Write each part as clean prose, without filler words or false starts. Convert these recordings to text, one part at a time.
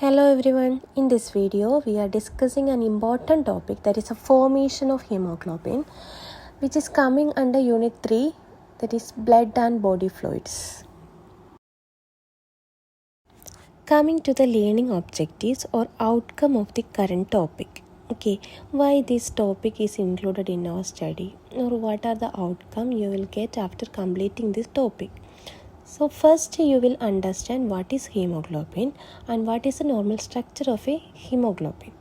Hello everyone, in this video we are discussing an important topic, that is a formation of hemoglobin, which is coming under unit 3, that is blood and body fluids. Coming to the learning objectives or outcome of the current topic. Why this topic is included in our study, or what are the outcome you will get after completing this topic. So first you will understand what is hemoglobin and what is the normal structure of a hemoglobin.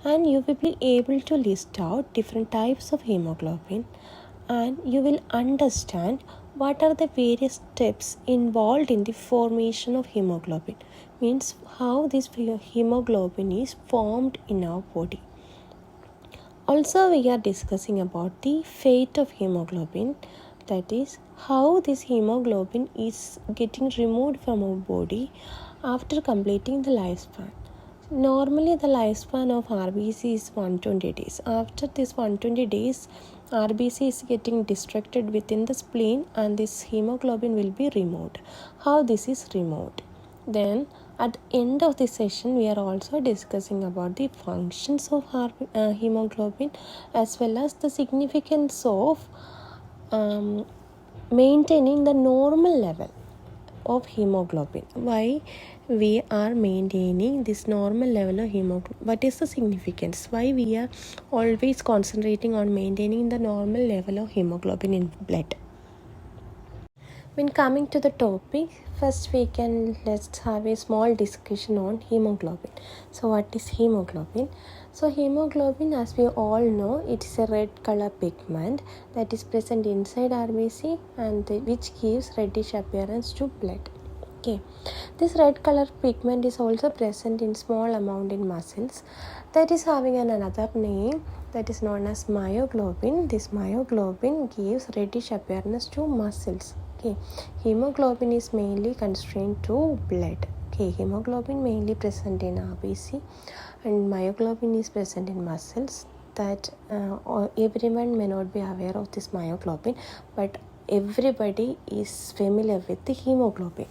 And you will be able to list out different types of hemoglobin, and you will understand what are the various steps involved in the formation of hemoglobin. Means how this hemoglobin is formed in our body. Also we are discussing about the fate of hemoglobin, that is how this hemoglobin is getting removed from our body after completing the lifespan. Normally the lifespan of RBC is 120 days. After this 120 days, RBC is getting distracted within the spleen and this hemoglobin will be removed. How this is removed? Then at the end of the session, we are also discussing about the functions of hemoglobin as well as the significance of maintaining the normal level of hemoglobin. Why we are maintaining this normal level of hemoglobin? What is the significance? Why we are always concentrating on maintaining the normal level of hemoglobin in blood? When coming to the topic, first let's have a small discussion on hemoglobin. So what is hemoglobin? So hemoglobin, as we all know, it is a red color pigment that is present inside RBC and which gives reddish appearance to blood. This red color pigment is also present in small amount in muscles, that is having another name that is known as myoglobin. This myoglobin gives reddish appearance to muscles. Hemoglobin is mainly constrained to blood. Hemoglobin mainly present in RBC and myoglobin is present in muscles. That everyone may not be aware of this myoglobin, but everybody is familiar with the hemoglobin.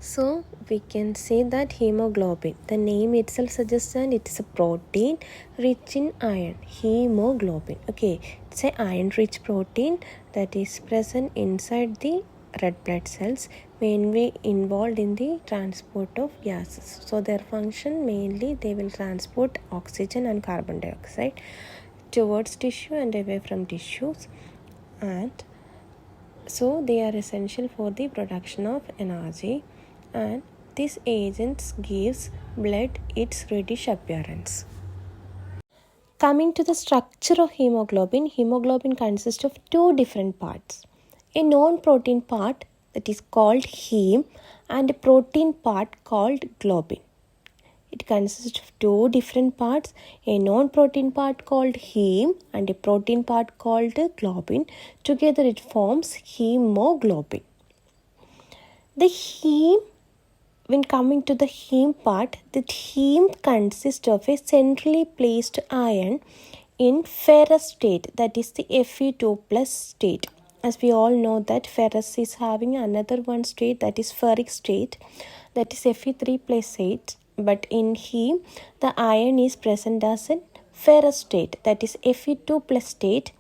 So we can say that hemoglobin, the name itself suggests that it is a protein rich in iron. Hemoglobin, it's an iron rich protein that is present inside the red blood cells, mainly involved in the transport of gases. So their function, mainly they will transport oxygen and carbon dioxide towards tissue and away from tissues, and so they are essential for the production of energy, and these agents gives blood its reddish appearance. Coming to the structure of hemoglobin, hemoglobin consists of two different parts. A non-protein part that is called heme and a protein part called globin. It consists of two different parts, a non-protein part called heme and a protein part called globin. Together it forms hemoglobin. The heme, when coming to the heme part, the heme consists of a centrally placed iron in ferrous state, that is the Fe2 plus state. As we all know that ferrous is having another one state, that is ferric state, that is Fe3 plus 8. But in heme, the iron is present as a ferrous state, that is Fe2 plus state,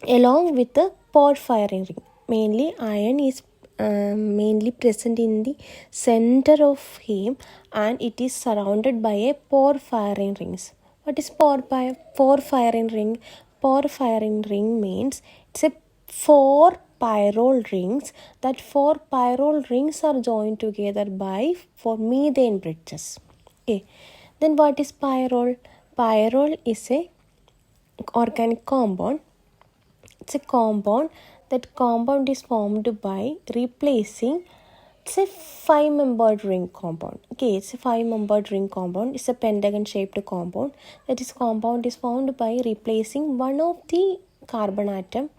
along with the porphyrin ring. Mainly iron is mainly present in the center of heme and it is surrounded by a porphyrin rings. What is porphyrin ring? Porphyrin ring means it's a 4 pyrrole rings. That 4 pyrrole rings are joined together by 4 methane bridges. Then what is pyrrole? Pyrrole is a organic compound. It's a compound. That compound is formed by replacing, it's a 5-membered ring compound. It's a 5-membered ring compound. It's a pentagon shaped compound. That is compound is formed by replacing one of the carbon atom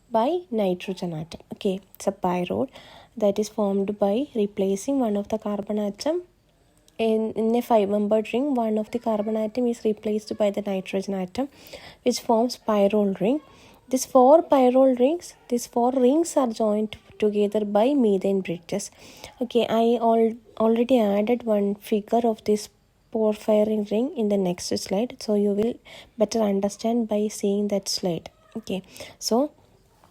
by nitrogen atom. It's a pyrrole that is formed by replacing one of the carbon atom. In a 5-membered ring, one of the carbon atom is replaced by the nitrogen atom, which forms pyrrole ring. These 4 pyrrole rings, these 4 rings are joined together by methane bridges. Okay, I already added one figure of this porphyrin ring in the next slide, so you will better understand by seeing that slide. Okay, so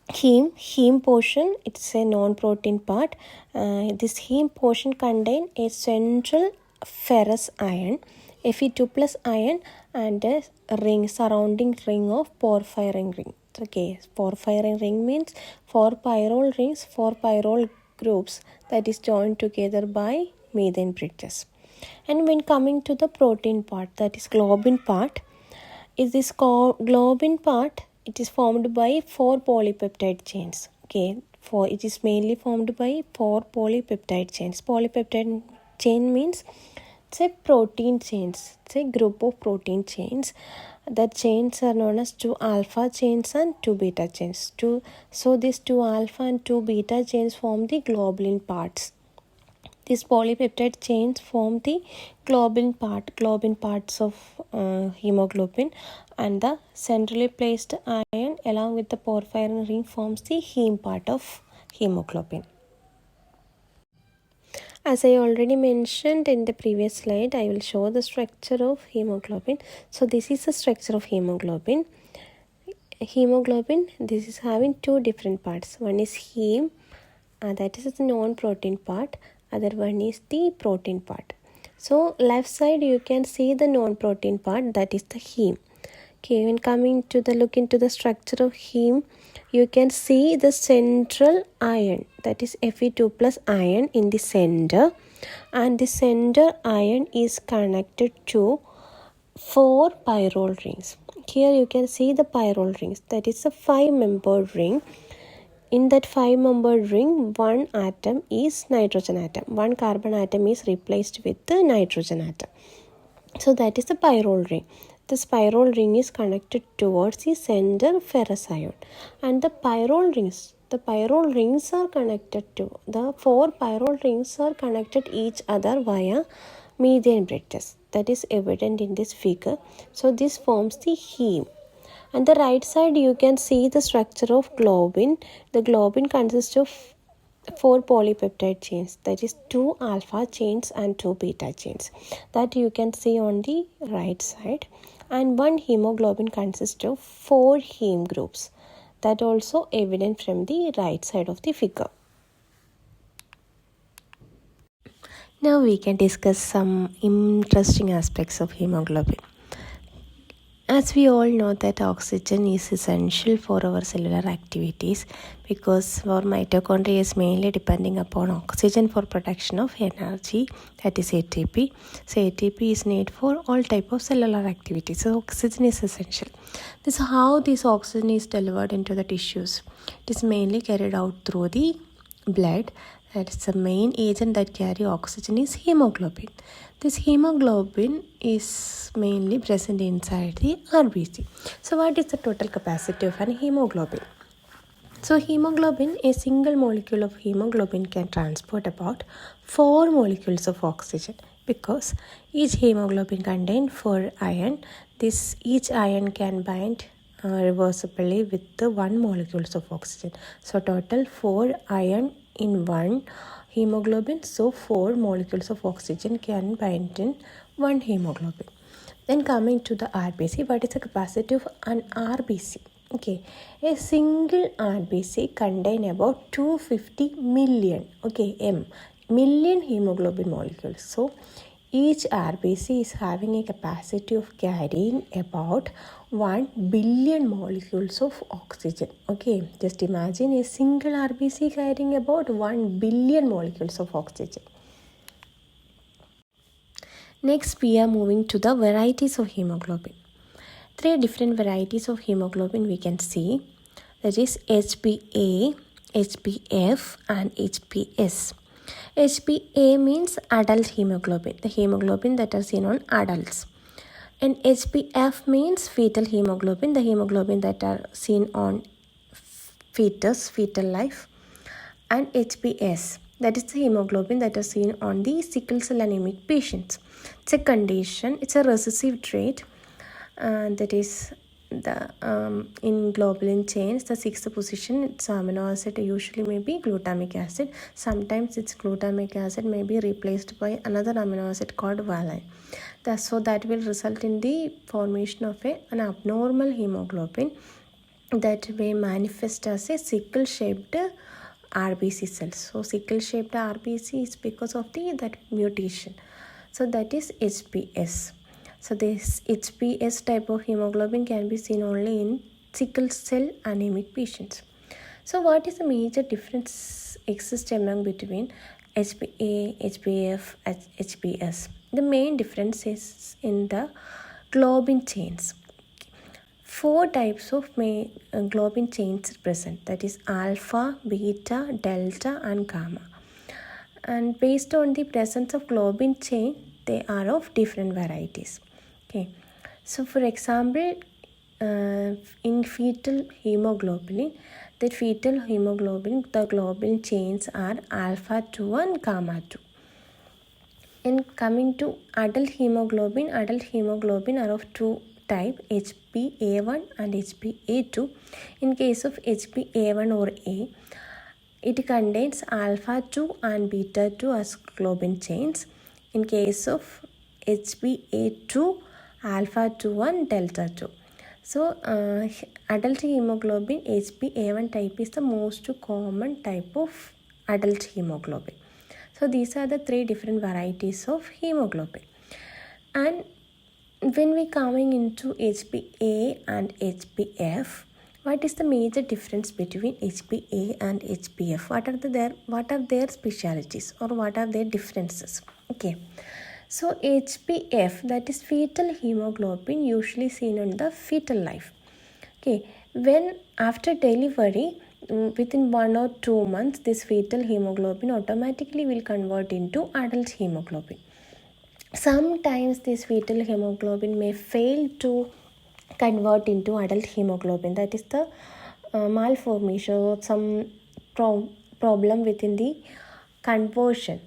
heme portion, it's a non-protein part. This heme portion contain a central ferrous ion, Fe2 plus ion, and a ring, surrounding ring of porphyrin ring. Okay, porphyrin ring means 4 pyrrole rings, 4 pyrrole groups that is joined together by methane bridges. And when coming to the protein part, that is globin part, is this globin part, it is formed by 4 polypeptide chains. Okay, it is mainly formed by 4 polypeptide chains. Polypeptide chain means it's a protein chains. It's a group of protein chains. The chains are known as 2 alpha chains and 2 beta chains. So these 2 alpha and 2 beta chains form the globulin parts. These polypeptide chains form the globin parts of hemoglobin, and the centrally placed ion along with the porphyrin ring forms the heme part of hemoglobin. As I already mentioned in the previous slide, I will show the structure of hemoglobin. So this is the structure of hemoglobin. Hemoglobin, this is having 2 different parts. One is heme, that is the non-protein part. Other one is the protein part. So left side you can see the non-protein part, that is the heme. Okay, when coming to the look into the structure of heme, you can see the central ion, that is Fe2 plus ion in the center, and the center ion is connected to 4 pyrrole rings. Here you can see the pyrrole rings, that is a 5-membered ring. In that 5-membered ring, one atom is nitrogen atom. One carbon atom is replaced with the nitrogen atom. So that is the pyrrole ring. The pyrrole ring is connected towards the center ferrous ion. And the pyrrole rings are connected to, the 4 pyrrole rings are connected each other via methane bridges. That is evident in this figure. So this forms the heme. On the right side, you can see the structure of globin. The globin consists of 4 polypeptide chains, that is 2 alpha chains and 2 beta chains. That you can see on the right side. And one hemoglobin consists of 4 heme groups. That also evident from the right side of the figure. Now we can discuss some interesting aspects of hemoglobin. As we all know that oxygen is essential for our cellular activities, because our mitochondria is mainly depending upon oxygen for production of energy, that is ATP. So ATP is needed for all type of cellular activities. So oxygen is essential. This is how this oxygen is delivered into the tissues. It is mainly carried out through the blood. That is the main agent that carry oxygen is hemoglobin. This hemoglobin is mainly present inside the RBC. So what is the total capacity of an hemoglobin? So hemoglobin, a single molecule of hemoglobin can transport about 4 molecules of oxygen, because each hemoglobin contains 4 ion. Each ion can bind reversibly with the 1 molecules of oxygen. So total 4 ion in 1 hemoglobin, so 4 molecules of oxygen can bind in 1 hemoglobin. Then coming to the RBC, what is the capacity of an RBC? Okay, a single RBC contain about 250 million, million hemoglobin molecules. So each RBC is having a capacity of carrying about 1 billion molecules of oxygen. Okay, just imagine a single RBC carrying about 1 billion molecules of oxygen. Next, we are moving to the varieties of hemoglobin. 3 different varieties of hemoglobin we can see. That is HbA, HbF and HbS. HbA means adult hemoglobin, the hemoglobin that are seen on adults. And HbF means fetal hemoglobin, the hemoglobin that are seen on fetal life. And HbS, that is the hemoglobin that are seen on the sickle cell anemic patients. It's a condition, it's a recessive trait, that is in globulin chains, the sixth position, its amino acid usually may be glutamic acid. Sometimes its glutamic acid may be replaced by another amino acid called valine. So that will result in the formation of an abnormal hemoglobin that may manifest as a sickle-shaped RBC cells. So sickle-shaped RBC is because of that mutation. So that is HPS. So this HPS type of hemoglobin can be seen only in sickle cell anemic patients. So what is the major difference exists among between HPA, HPF, HPS? The main difference is in the globin chains. 4 types of globin chains are present, that is alpha, beta, delta and gamma. And based on the presence of globin chain, they are of different varieties. Okay, so for example, in fetal hemoglobin, the globin chains are alpha 2 and gamma 2. In coming to adult hemoglobin are of 2 type, HbA1 and HbA2. In case of HbA1 or A, it contains alpha 2 and beta 2 as globin chains. In case of HbA2, alpha 2 and delta 2. So adult hemoglobin HbA1 type is the most common type of adult hemoglobin. So these are the 3 different varieties of hemoglobin. And when we coming into HbA and HbF, what is the major difference between HbA and HbF? What are their specialities or what are their differences? Okay. So HbF, that is fetal hemoglobin, usually seen in the fetal life. Okay. When after delivery, within 1 or 2 months, this fetal hemoglobin automatically will convert into adult hemoglobin. Sometimes this fetal hemoglobin may fail to convert into adult hemoglobin. That is the malformation or some problem within the conversion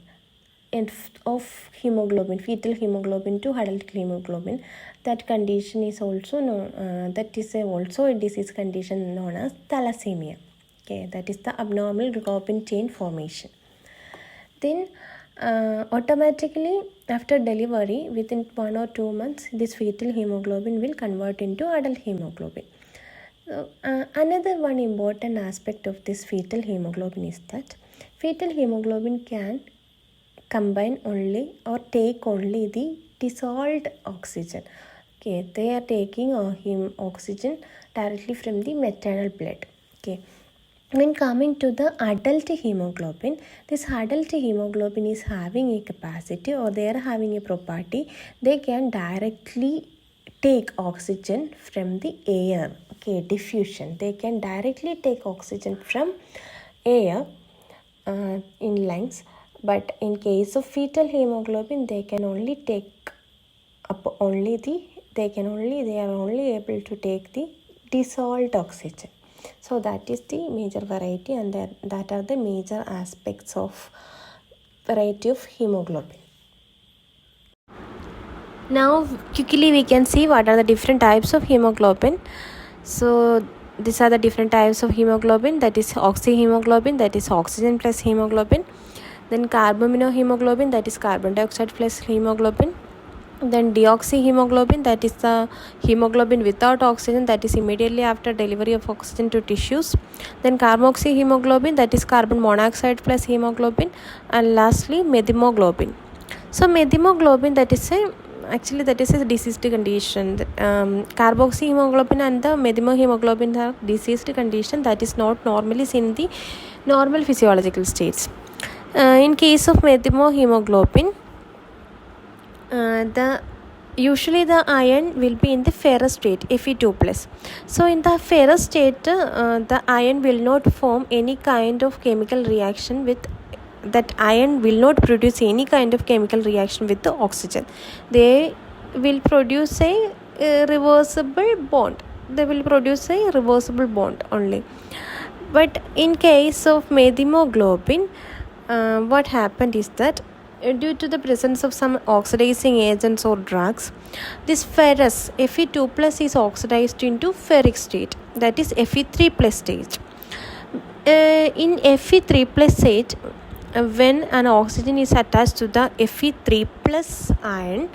of hemoglobin, fetal hemoglobin to adult hemoglobin. That condition is also known, also a disease condition known as thalassemia. Okay, that is the abnormal globin chain formation. Then automatically after delivery, within 1 or 2 months, this fetal hemoglobin will convert into adult hemoglobin. Another one important aspect of this fetal hemoglobin is that fetal hemoglobin can combine only or take only the dissolved oxygen. Okay, they are taking oxygen directly from the maternal blood. Okay. When coming to the adult hemoglobin, this adult hemoglobin is having a capacity or they are having a property, they can directly take oxygen from the air. Okay, diffusion. They can directly take oxygen from air in lungs. But in case of fetal hemoglobin, they can only take up they are only able to take the dissolved oxygen. So that is the major variety, and that are the major aspects of variety of hemoglobin. Now quickly we can see what are the different types of hemoglobin. So these are the different types of hemoglobin, that is oxyhemoglobin, that is oxygen plus hemoglobin. Then carbaminohemoglobin, that is carbon dioxide plus hemoglobin. Then deoxyhemoglobin, that is the hemoglobin without oxygen, that is immediately after delivery of oxygen to tissues. Then carboxyhemoglobin, that is carbon monoxide plus hemoglobin. And lastly methemoglobin. So methemoglobin, that is a diseased condition. Carboxyhemoglobin and the methemoglobin are diseased condition that is not normally seen in the normal physiological states. In case of methemoglobin, usually the iron will be in the ferrous state, Fe2+. So in the ferrous state, the iron will not form any kind of chemical reaction with that iron will not produce any kind of chemical reaction with the oxygen. They will produce a reversible bond. They will produce a reversible bond only. But in case of methemoglobin, what happened is that due to the presence of some oxidizing agents or drugs, this ferrous Fe2 plus is oxidized into ferric state, that is Fe3 plus stage. In Fe3 plus state, when an oxygen is attached to the Fe3 plus ion,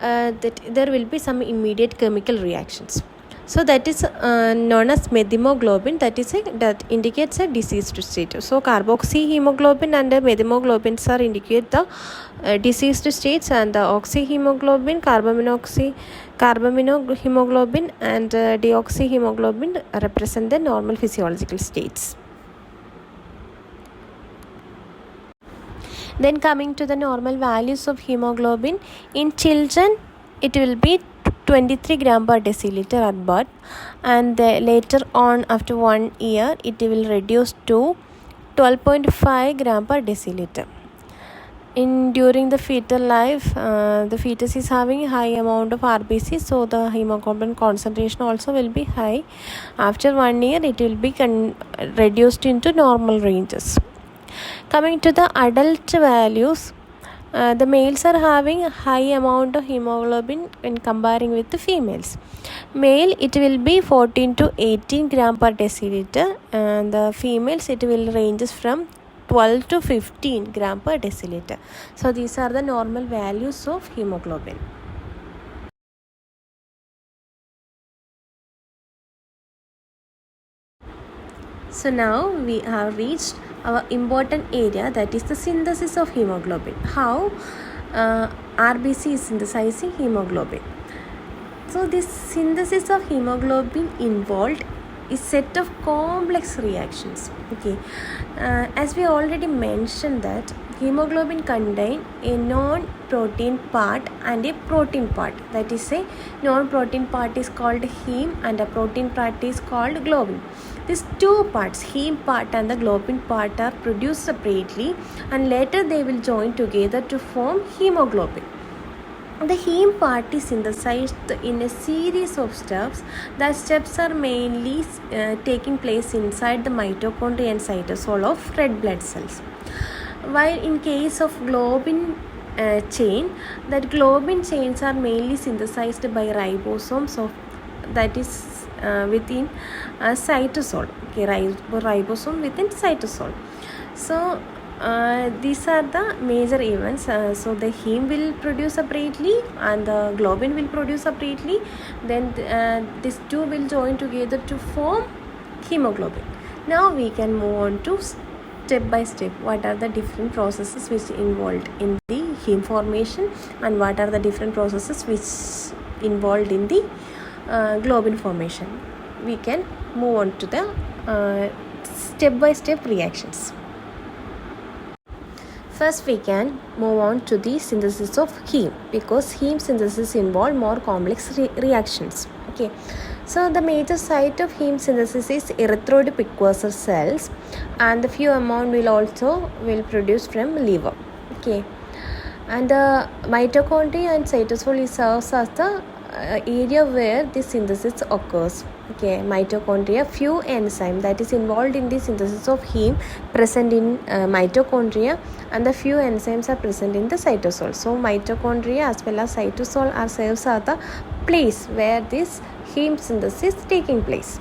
that there will be some immediate chemical reactions. So that is known as methemoglobin. That indicates a diseased state. So carboxyhemoglobin and methemoglobins are indicate the diseased states, and the oxyhemoglobin, carbaminohemoglobin and deoxyhemoglobin represent the normal physiological states. Then coming to the normal values of hemoglobin, in children it will be 23 gram per deciliter at birth, and later on after 1 year it will reduce to 12.5 gram per deciliter. During the fetal life, the fetus is having high amount of RBC, so the hemoglobin concentration also will be high. After 1 year it will be reduced into normal ranges. Coming to the adult values, the males are having a high amount of hemoglobin when comparing with the females. Male, it will be 14 to 18 gram per deciliter, and the females it will ranges from 12 to 15 gram per deciliter. So these are the normal values of hemoglobin. So now we have reached our important area, that is the synthesis of hemoglobin. How RBC is synthesizing hemoglobin. So this synthesis of hemoglobin involved is set of complex reactions. Okay, as we already mentioned that hemoglobin contain a non-protein part and a protein part. That is, a non-protein part is called heme and a protein part is called globin. These two parts, heme part and the globin part, are produced separately, and later they will join together to form hemoglobin. The heme part is synthesized in a series of steps. The steps are mainly taking place inside the mitochondria and cytosol of red blood cells. While in case of globin chain, that globin chains are mainly synthesized by ribosomes that is within cytosol. Okay, ribosome within cytosol. So these are the major events. So the heme will produce separately and the globin will produce separately. Then these two will join together to form hemoglobin. Now we can move on to step by step. What are the different processes which involved in the heme formation, and what are the different processes which involved in the globin formation? We can move on to the step by step reactions. First, we can move on to the synthesis of heme, because heme synthesis involve more complex reactions. Okay, so the major site of heme synthesis is erythroid precursor cells, and the few amount will produce from liver. Okay, and the mitochondria and cytosol serves as the area where this synthesis occurs. Okay, mitochondria, few enzyme that is involved in the synthesis of heme present in mitochondria, and the few enzymes are present in the cytosol. So mitochondria as well as cytosol are serves as the place where this heme synthesis is taking place.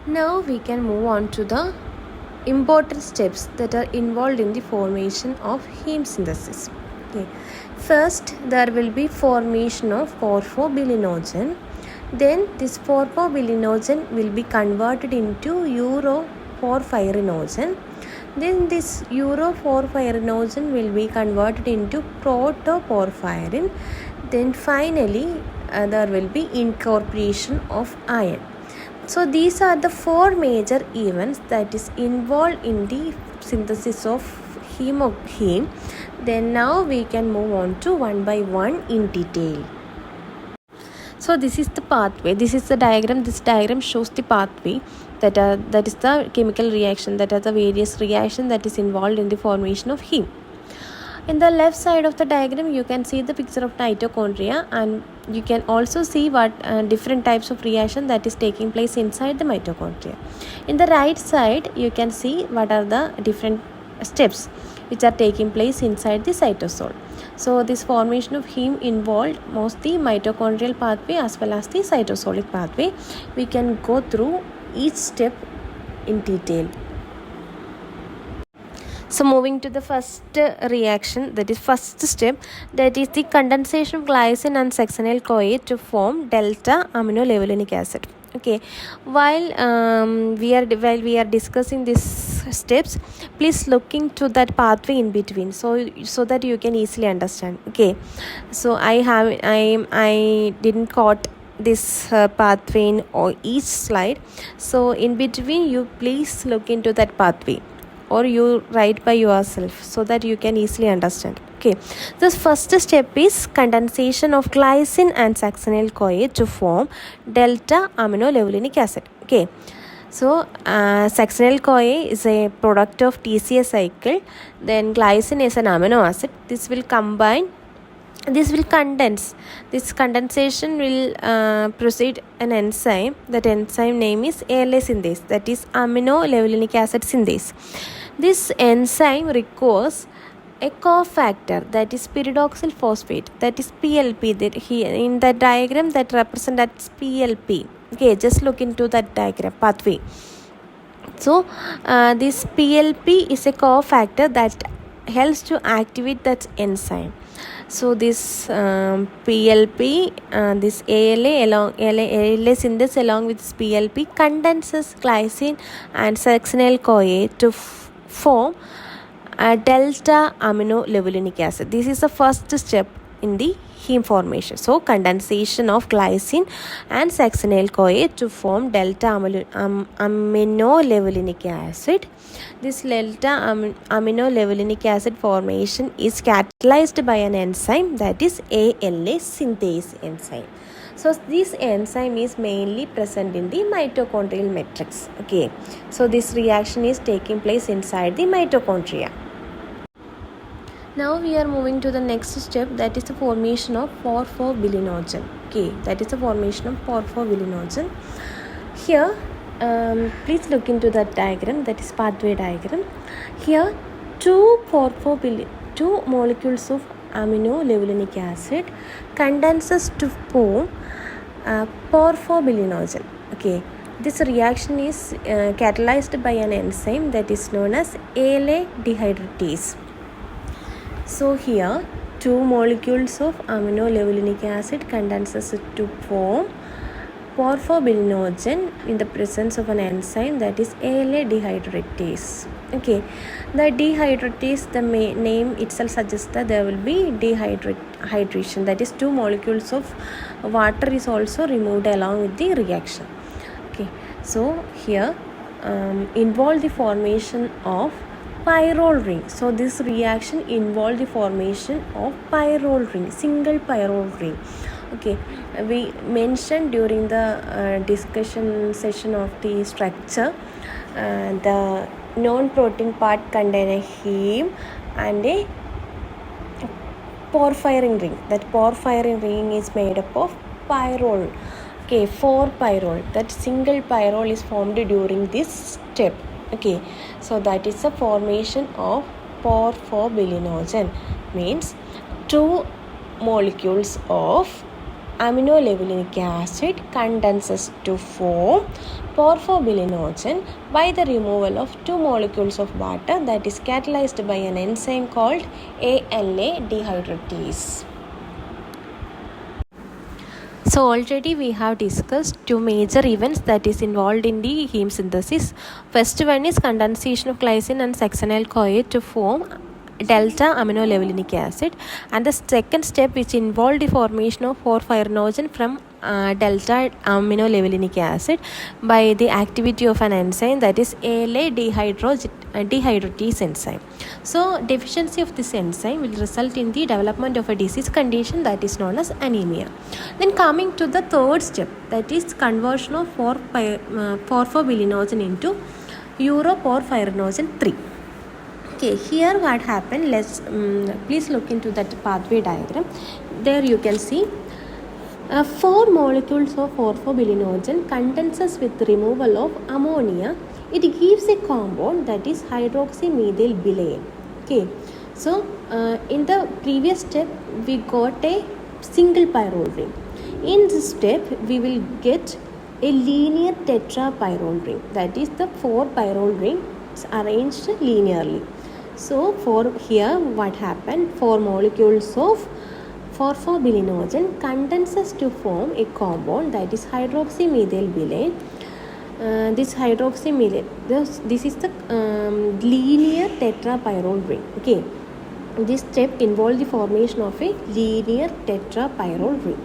Now we can move on to the important steps that are involved in the formation of heme synthesis. Okay. First, there will be formation of porphobilinogen. Then this porphobilinogen will be converted into uroporphyrinogen. Then this uroporphyrinogen will be converted into protoporphyrin. Then finally, there will be incorporation of iron. So these are the four major events that is involved in the synthesis of heme. Then now we can move on to one by one in detail. So this is the pathway. This is the diagram. This diagram shows the pathway that is the chemical reaction, that are the various reactions that is involved in the formation of heme. In the left side of the diagram, you can see the picture of mitochondria, and you can also see what different types of reaction that is taking place inside the mitochondria. In the right side, you can see what are the different steps which are taking place inside the cytosol. So this formation of heme involved mostly mitochondrial pathway as well as the cytosolic pathway. We can go through each step in detail. So moving to the first reaction, that is first step, that is the condensation of glycine and succinyl-CoA to form delta aminolevulinic acid. Okay, while we are discussing these steps, please look into that pathway in between, so that you can easily understand. Okay, so I didn't caught this pathway in each slide, so in between you please look into that pathway, or you write by yourself so that you can easily understand. Okay, the first step is condensation of glycine and succinyl-CoA to form delta aminolevulinic acid. Okay, so succinyl-CoA is a product of TCA cycle, then glycine is an amino acid. This will condense. This condensation will proceed an enzyme. That enzyme name is ALA synthase, that is aminolevulinic acid synthase. This enzyme requires a cofactor, that is pyridoxal phosphate, that is PLP. That here in the diagram that represents PLP. Okay, just look into that diagram pathway. So this PLP is a cofactor that helps to activate that enzyme. So this PLP, this ALA synthase along with this PLP condenses glycine and succinyl-CoA to form delta aminolevulinic acid. This is the first step in the heme formation. So condensation of glycine and succinyl-CoA to form delta aminolevulinic acid. This delta aminolevulinic acid formation is catalyzed by an enzyme, that is ALA synthase enzyme. So this enzyme is mainly present in the mitochondrial matrix. Okay, so this reaction is taking place inside the mitochondria. Now we are moving to the next step, that is the formation of porphobilinogen. Okay, that is the formation of porphobilinogen. Here, please look into that diagram, that is pathway diagram. Here, two molecules of aminolevulinic acid condenses to form porphobilinogen. Okay, this reaction is catalyzed by an enzyme that is known as ALA dehydratase. So here, two molecules of aminolevulinic acid condenses to form porphobilinogen in the presence of an enzyme that is ALA dehydratase. Okay, the dehydratase, the name itself suggests that there will be dehydration, that is two molecules of water is also removed along with the reaction. Okay, so here involve the formation of pyrrole ring. So this reaction involved the formation of pyrrole ring, single pyrrole ring. Okay, we mentioned during the discussion session of the structure, the non-protein part contain a heme and a porphyrin ring. That porphyrin ring is made up of pyrrole. Okay, 4 pyrrole. That single pyrrole is formed during this step. Okay, so that is the formation of porphobilinogen, means two molecules of aminolevulinic acid condenses to form porphobilinogen by the removal of two molecules of water, that is catalyzed by an enzyme called ALA dehydratase. So already we have discussed two major events that is involved in the heme synthesis. First one is condensation of glycine and succinyl-CoA to form delta aminolevulinic acid, and the second step which involved the formation of porphyrinogen from delta aminolevulinic acid by the activity of an enzyme that is ALA dehydratase enzyme. So deficiency of this enzyme will result in the development of a disease condition that is known as anemia. Then coming to the third step, that is conversion of porphobilinogen into uroporphyrinogen 3. Okay, here what happened, let's please look into that pathway diagram. There you can see 4 molecules of orthobilinogen condenses with removal of ammonia. It gives a compound that is hydroxymethylbilane. Okay, so in the previous step we got a single pyrrole ring. In this step we will get a linear tetrapyrrole ring, that is the 4 pyrrole rings arranged linearly. So for here what happened, 4 molecules of orthobilinogen condenses to form a compound that is hydroxymethylbilane. This is the linear tetrapyrrole ring. Okay, this step involves the formation of a linear tetrapyrrole ring.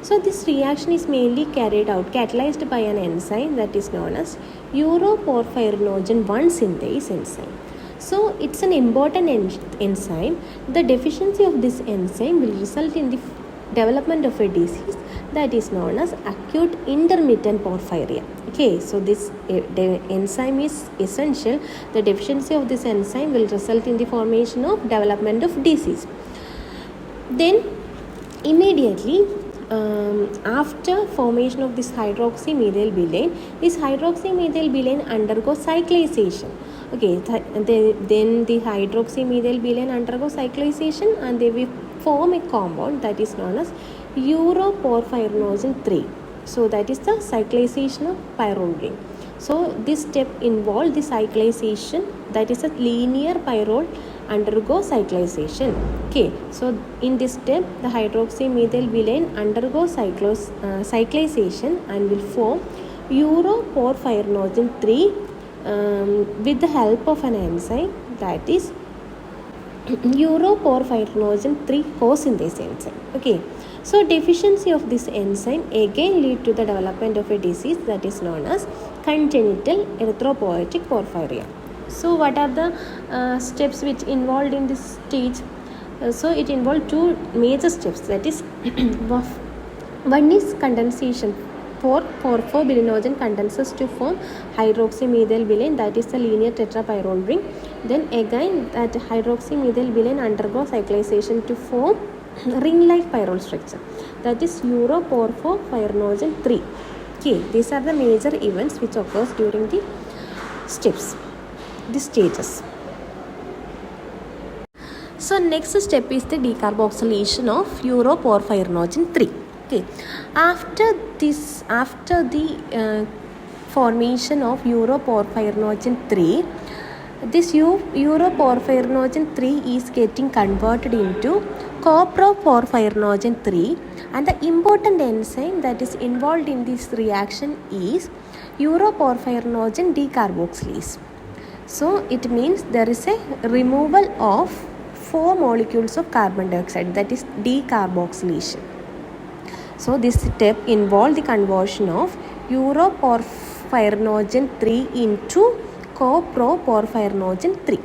So this reaction is mainly carried out, catalyzed by an enzyme that is known as uroporphyrinogen 1 synthase enzyme. So it's an important enzyme. The deficiency of this enzyme will result in the development of a disease that is known as acute intermittent porphyria. Okay, so this enzyme is essential. The deficiency of this enzyme will result in the formation of development of disease. Then immediately after formation of this hydroxymethylbilane undergoes cyclization. Okay, then the hydroxymethylbilane undergoes cyclization and they will form a compound that is known as uroporphyrinogen 3. So that is the cyclization of pyrrole ring. So this step involves the cyclization, that is a linear pyrrole undergo cyclization. Okay, so in this step the hydroxymethylbilane undergoes cyclization and will form uroporphyrinogen 3 with the help of an enzyme that is uroporphyrinogen 3 co-synthase enzyme. Okay, so deficiency of this enzyme again lead to the development of a disease that is known as congenital erythropoietic porphyria. So what are the steps which involved in this stage? So it involved 2 major steps, that is one is condensation. 4 orthobilinogen condenses to form hydroxymethylbilane, that is the linear tetrapyrrole ring. Then again that hydroxymethylbilane undergoes cyclization to form ring-like pyrrole structure, that is uroporphyrinogen 3. Okay, these are the major events which occurs during the steps, the stages. So next step is the decarboxylation of uroporphyrinogen 3. Okay, after the formation of uroporphyrinogen 3, this uroporphyrinogen 3 is getting converted into coproporphyrinogen 3, and the important enzyme that is involved in this reaction is uroporphyrinogen decarboxylase. So it means there is a removal of 4 molecules of carbon dioxide, that is decarboxylation. So this step involves the conversion of uroporphyrinogen 3 into coproporphyrinogen 3.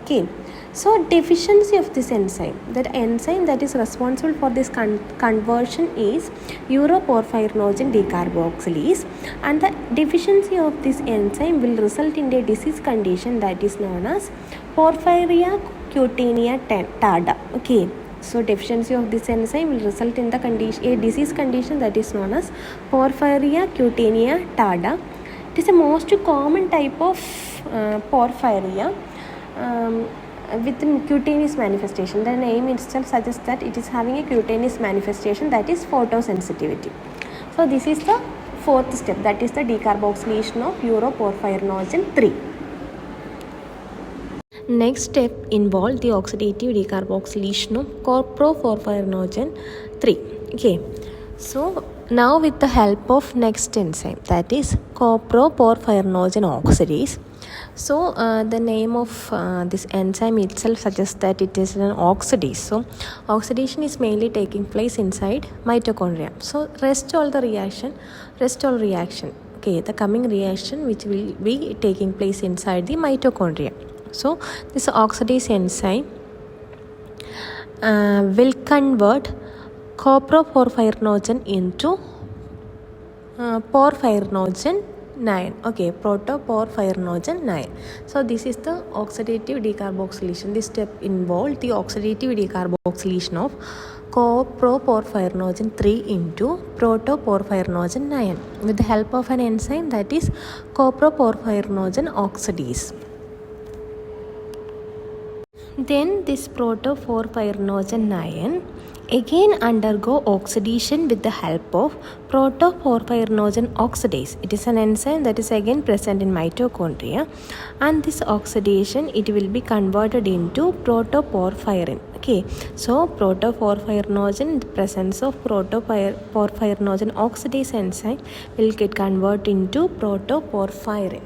Okay, so deficiency of this enzyme, that enzyme that is responsible for this conversion is uroporphyrinogen decarboxylase, and the deficiency of this enzyme will result in a disease condition that is known as porphyria cutanea tarda. Okay, so deficiency of this enzyme will result in a disease condition that is known as porphyria cutanea tarda. It is the most common type of porphyria with cutaneous manifestation. The name itself suggests that it is having a cutaneous manifestation, that is photosensitivity. So this is the 4th step, that is the decarboxylation of uroporphyrinogen 3. Next step involves the oxidative decarboxylation of coproporphyrinogen 3. Okay, so now with the help of next enzyme, that is coproporphyrinogen oxidase. So the name of this enzyme itself suggests that it is an oxidase. So oxidation is mainly taking place inside mitochondria. So rest all reaction. Okay, the coming reaction which will be taking place inside the mitochondria. So this oxidase enzyme will convert coproporphyrinogen into porphyrinogen 9. Okay, protoporphyrinogen 9. So this is the oxidative decarboxylation. This step involves the oxidative decarboxylation of coproporphyrinogen 3 into protoporphyrinogen 9 with the help of an enzyme that is coproporphyrinogen oxidase. Then this protoporphyrinogen 9 again undergo oxidation with the help of protoporphyrinogen oxidase. It is an enzyme that is again present in mitochondria, and this oxidation it will be converted into protoporphyrin. Okay, so protoporphyrinogen in the presence of protoporphyrinogen oxidase enzyme will get converted into protoporphyrin.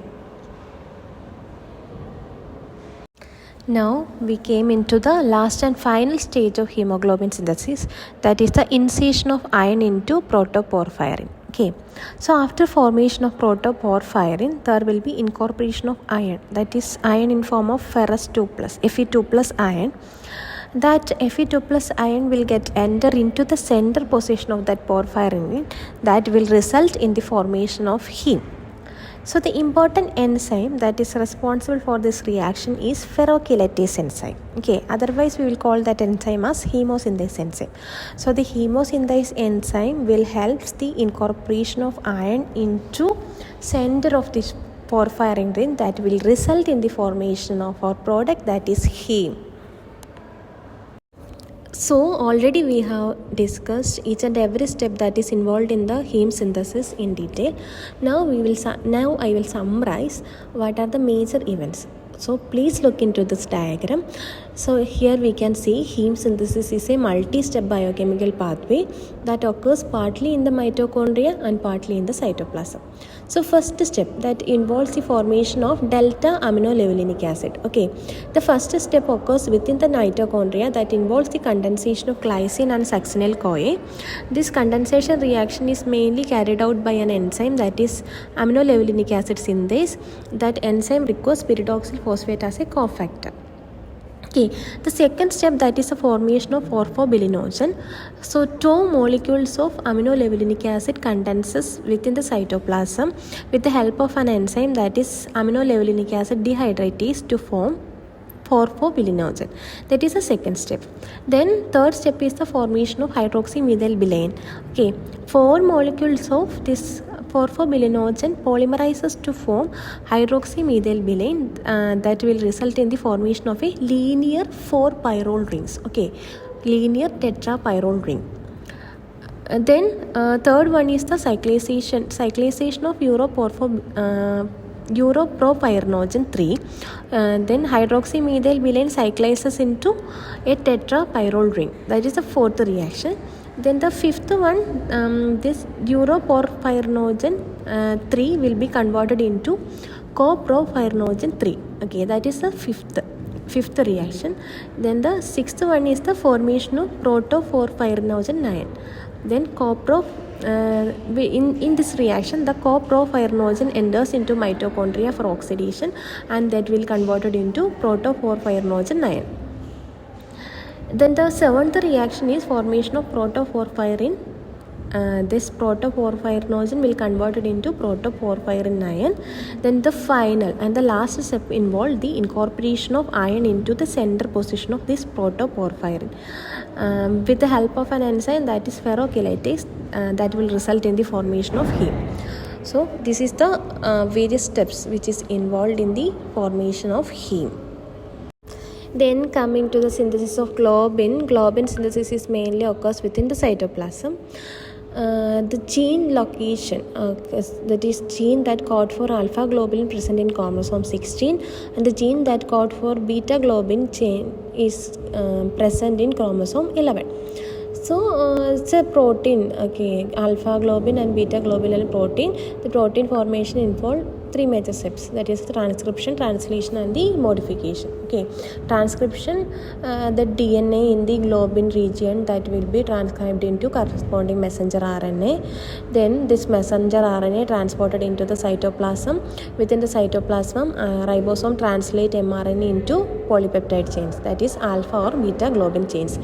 Now we came into the last and final stage of hemoglobin synthesis, that is the insertion of iron into protoporphyrin. Okay, so after formation of protoporphyrin, there will be incorporation of iron, that is iron in form of ferrous 2 plus Fe2 plus iron. That Fe2 plus iron will get enter into the center position of that porphyrin, that will result in the formation of heme. So the important enzyme that is responsible for this reaction is ferrochelatase enzyme. Okay, otherwise we will call that enzyme as hemosynthase enzyme. So the hemosynthase enzyme will help the incorporation of iron into center of this porphyrin ring, that will result in the formation of our product, that is heme. So already we have discussed each and every step that is involved in the heme synthesis in detail. Now I will summarize what are the major events. So please look into this diagram. So here we can see heme synthesis is a multi-step biochemical pathway that occurs partly in the mitochondria and partly in the cytoplasm. So first step that involves the formation of delta aminolevulinic acid. Okay, the first step occurs within the mitochondria, that involves the condensation of glycine and succinyl CoA. This condensation reaction is mainly carried out by an enzyme, that is aminolevulinic acid synthase. That enzyme requires pyridoxal phosphate as a cofactor. Okay, the second step, that is the formation of orphobilinogen. So 2 molecules of aminolevulinic acid condenses within the cytoplasm with the help of an enzyme, that is aminolevulinic acid dehydratase, to form orphobilinogen. That is the second step. Then third step is the formation of hydroxymethylbilane. Okay, 4 molecules of this orphobilinogen polymerizes to form hydroxymethylbilane, that will result in the formation of a linear 4 pyrrole rings. Okay, linear tetrapyrrole ring. Then third one is the cyclization of europropyrinogen 3. Then hydroxymethylbilane cyclizes into a tetrapyrrole ring. That is the fourth reaction. Then the fifth one, this europropyrinogen 3 will be converted into copropyrinogen 3. Okay, that is the fifth reaction. Then the sixth one is the formation of protoporphyrinogen 9. Then in this reaction, the coprophyrinogen enters into mitochondria for oxidation, and that will converted into protoporphyrinogen 9. Then the seventh reaction is formation of protoporphyrin. This protoporphyrinogen will converted into protoporphyrin 9. Then the final and the last step involved the incorporation of iron into the center position of this protoporphyrin with the help of an enzyme, that is ferrochelatase, that will result in the formation of heme. So this is the various steps which is involved in the formation of heme. Then coming to the synthesis of globin. Globin synthesis is mainly occurs within the cytoplasm. The gene location, that is gene that code for alpha globulin present in chromosome 16, and the gene that code for beta globin chain is present in chromosome 11. So it's a protein. Okay, alpha globin and beta globin protein. The protein formation involves 3 major steps, that is the transcription, translation, and the modification. Okay. Okay, transcription, the DNA in the globin region that will be transcribed into corresponding messenger RNA. Then this messenger RNA transported into the cytoplasm. Within the cytoplasm, ribosome translate mRNA into polypeptide chains, that is alpha or beta globin chains.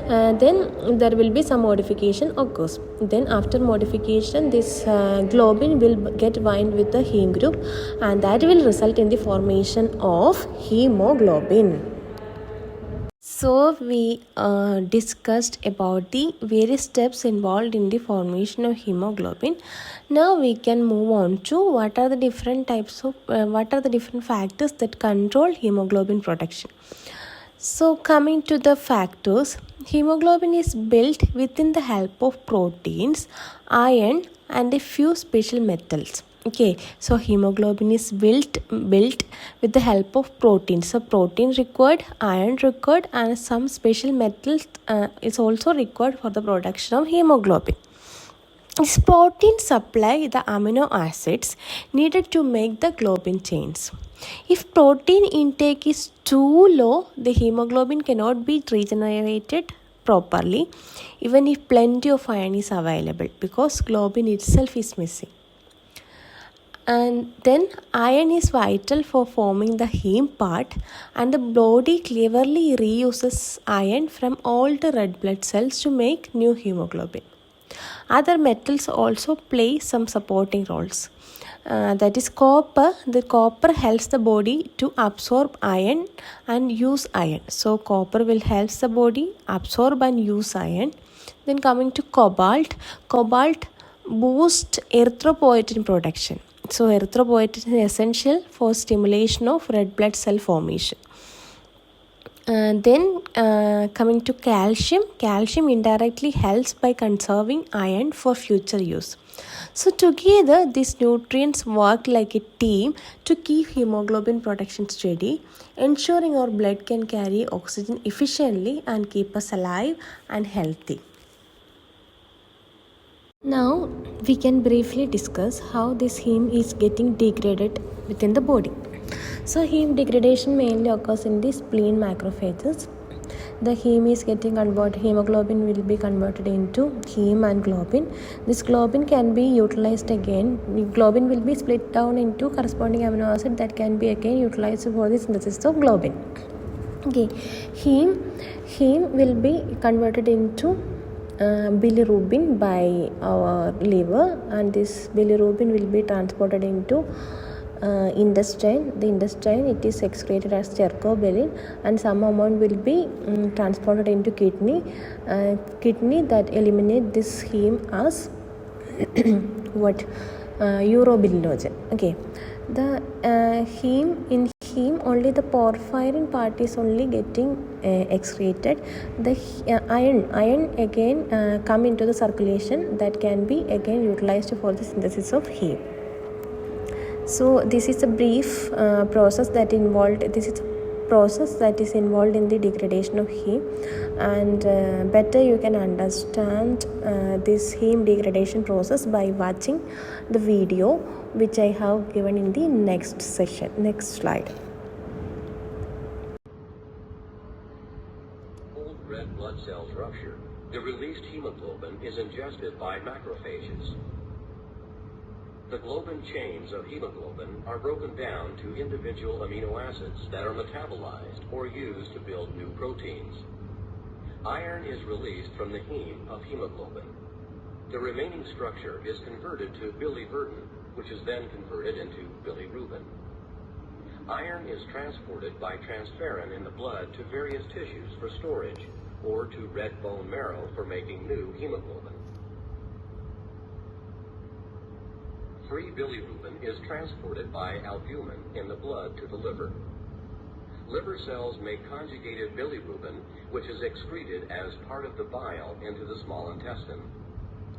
Then there will be some modification occurs. Then after modification, this globin will get bind with the heme group, and that will result in the formation of hemoglobin. So we discussed about the various steps involved in the formation of hemoglobin. Now we can move on to what are the different factors that control hemoglobin production. So coming to the factors, hemoglobin is built within the help of proteins, iron, and a few special metals. Okay, so hemoglobin is built with the help of proteins. So protein required, iron required, and some special metals is also required for the production of hemoglobin. This protein supply the amino acids needed to make the globin chains. If protein intake is too low, the hemoglobin cannot be regenerated properly, even if plenty of iron is available, because globin itself is missing. And then iron is vital for forming the heme part, and the body cleverly reuses iron from old red blood cells to make new hemoglobin. Other metals also play some supporting roles. That is copper. The copper helps the body to absorb iron and use iron. So copper will help the body absorb and use iron. Then coming to cobalt boosts erythropoietin production. So erythropoietin is essential for stimulation of red blood cell formation. Then coming to calcium indirectly helps by conserving iron for future use. So together these nutrients work like a team to keep hemoglobin production steady, ensuring our blood can carry oxygen efficiently and keep us alive and healthy. Now we can briefly discuss how this heme is getting degraded within the body. So heme degradation mainly occurs in the spleen macrophages. The heme is getting converted, hemoglobin will be converted into heme and globin. This globin can be utilized again. Globin will be split down into corresponding amino acid that can be again utilized for the synthesis of globin. Okay, heme will be converted into bilirubin by our liver, and this bilirubin will be transported into intestine. The intestine, it is excreted as stercobilin, and some amount will be transported into kidney that eliminate this heme as urobilinogen. Okay, the heme only the porphyrin part is only getting excreted. The iron again come into the circulation that can be again utilized for the synthesis of heme. So this is a brief process that involved. This is a process that is involved in the degradation of heme, and better you can understand this heme degradation process by watching the video which I have given in the next session. Next slide. Old red blood cells rupture. The released hemoglobin is ingested by macrophages. The globin chains of hemoglobin are broken down to individual amino acids that are metabolized or used to build new proteins. Iron is released from the heme of hemoglobin. The remaining structure is converted to biliverdin, which is then converted into bilirubin. Iron is transported by transferrin in the blood to various tissues for storage, or to red bone marrow for making new hemoglobin. Free bilirubin is transported by albumin in the blood to the liver. Liver cells make conjugated bilirubin, which is excreted as part of the bile into the small intestine.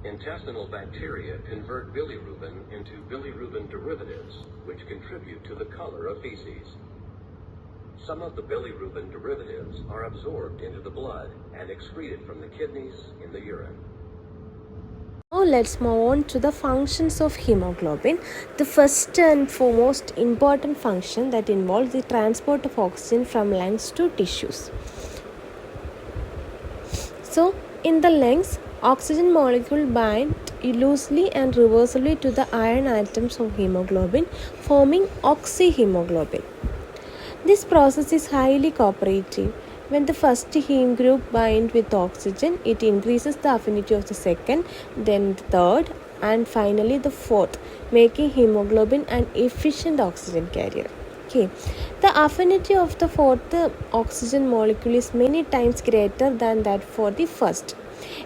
Intestinal bacteria convert bilirubin into bilirubin derivatives, which contribute to the color of feces. Some of the bilirubin derivatives are absorbed into the blood and excreted from the kidneys in the urine. Now let's move on to the functions of hemoglobin. The first and foremost important function that involves the transport of oxygen from lungs to tissues. So in the lungs, oxygen molecule bind loosely and reversibly to the iron atoms of hemoglobin, forming oxyhemoglobin. This process is highly cooperative. When the first heme group binds with oxygen, it increases the affinity of the second, then the third, and finally the fourth, making hemoglobin an efficient oxygen carrier. Okay. The affinity of the fourth oxygen molecule is many times greater than that for the first,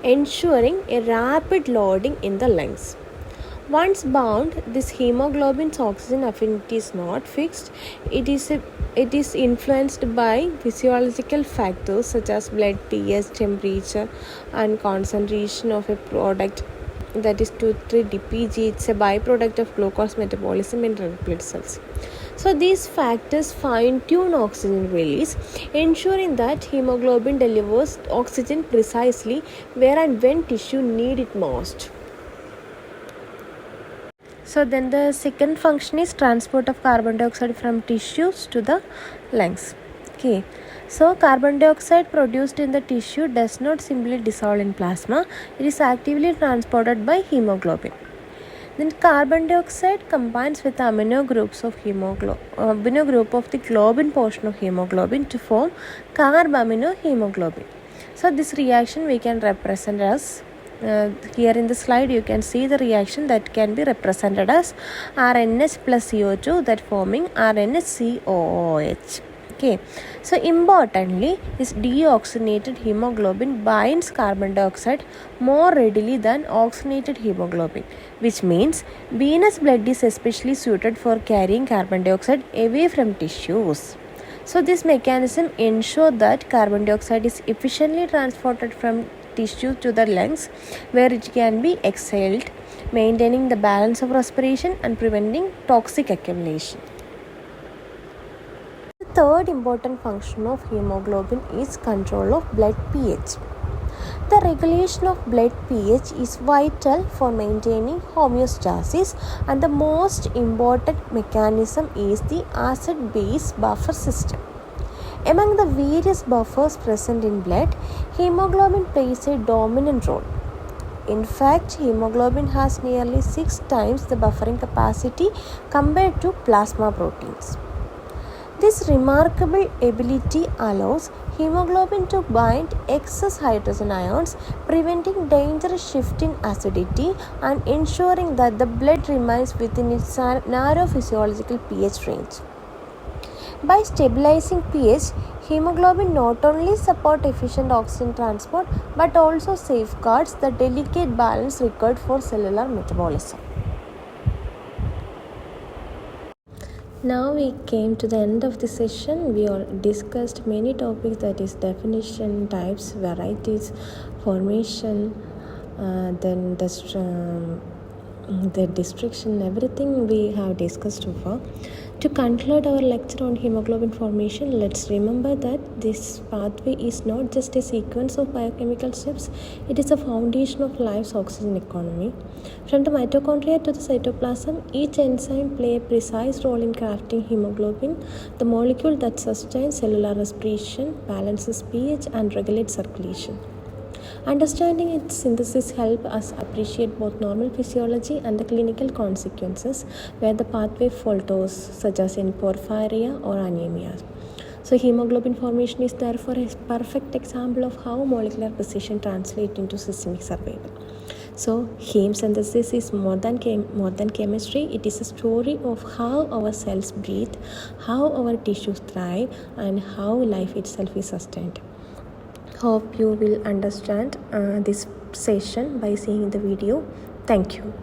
ensuring a rapid loading in the lungs. Once bound, this hemoglobin's oxygen affinity is not fixed. It is influenced by physiological factors such as blood pH, temperature, and concentration of a product, that is 2,3-DPG. It's a byproduct of glucose metabolism in red blood cells. So these factors fine-tune oxygen release, ensuring that hemoglobin delivers oxygen precisely where and when tissue need it most. So then the second function is transport of carbon dioxide from tissues to the lungs. Okay. So carbon dioxide produced in the tissue does not simply dissolve in plasma. It is actively transported by hemoglobin. Then carbon dioxide combines with the amino group of the globin portion of hemoglobin to form carbaminohemoglobin. So this reaction we can represent as here in the slide you can see the reaction that can be represented as RNH plus CO2, that forming RNHCOOH. Okay, so importantly, this deoxygenated hemoglobin binds carbon dioxide more readily than oxygenated hemoglobin, which means venous blood is especially suited for carrying carbon dioxide away from tissues. So this mechanism ensures that carbon dioxide is efficiently transported from tissue to the lungs, where it can be exhaled, maintaining the balance of respiration and preventing toxic accumulation. The third important function of hemoglobin is control of blood pH. The regulation of blood pH is vital for maintaining homeostasis, and the most important mechanism is the acid-base buffer system. Among the various buffers present in blood, hemoglobin plays a dominant role. In fact, hemoglobin has nearly 6 times the buffering capacity compared to plasma proteins. This remarkable ability allows hemoglobin to bind excess hydrogen ions, preventing dangerous shift in acidity and ensuring that the blood remains within its narrow physiological pH range. By stabilizing pH, hemoglobin not only supports efficient oxygen transport but also safeguards the delicate balance required for cellular metabolism. Now we came to the end of the session. We discussed many topics, that is definition, types, varieties, formation, then the description, everything we have discussed so far. To conclude our lecture on hemoglobin formation, let's remember that this pathway is not just a sequence of biochemical steps, it is a foundation of life's oxygen economy. From the mitochondria to the cytoplasm, each enzyme plays a precise role in crafting hemoglobin, the molecule that sustains cellular respiration, balances pH, and regulates circulation. Understanding its synthesis helps us appreciate both normal physiology and the clinical consequences where the pathway falters, such as in porphyria or anemia. So hemoglobin formation is therefore a perfect example of how molecular precision translates into systemic survival. So heme synthesis is more than chemistry. It is a story of how our cells breathe, how our tissues thrive, and how life itself is sustained. Hope you will understand this session by seeing the video. Thank you.